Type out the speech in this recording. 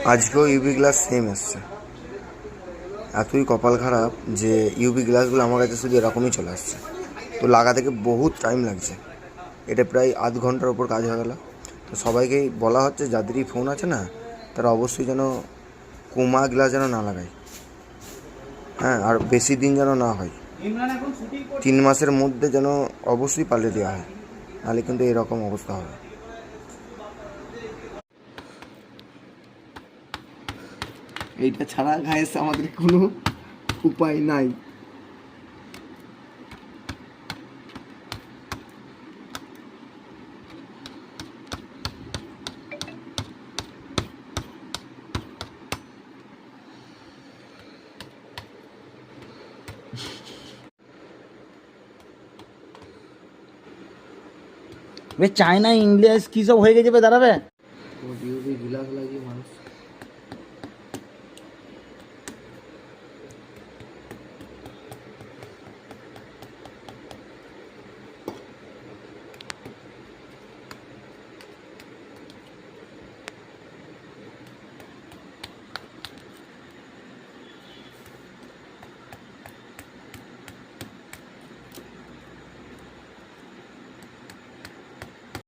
আজকেও UV glass same এসছে। এতই কপাল খারাপ যে ইউভি গ্লাসগুলো আমার কাছে শুধু এরকমই চলে আসছে। তো লাগা থেকে বহুত টাইম লাগছে, এটা প্রায় আধ ঘন্টার ওপর কাজ হয়ে গেল। তো সবাইকেই বলা হচ্ছে যাদেরই ফোন আছে না, তারা অবশ্যই যেন কোমা গ্লাস যেন না লাগায়। হ্যাঁ, আর বেশি দিন যেন না হয়, 3 মাসের মধ্যে যেন অবশ্যই পাল্টে দেওয়া হয়, নাহলে কিন্তু এরকম অবস্থা হবে। এইটা ছাড়া গাইস আমাদের কোনো উপায় নাই। চায়না ইংলিশ কি সব হয়ে গেছে বে দাঁড়াবে। ইউভি গ্লাস লাগিয়ে মানুষ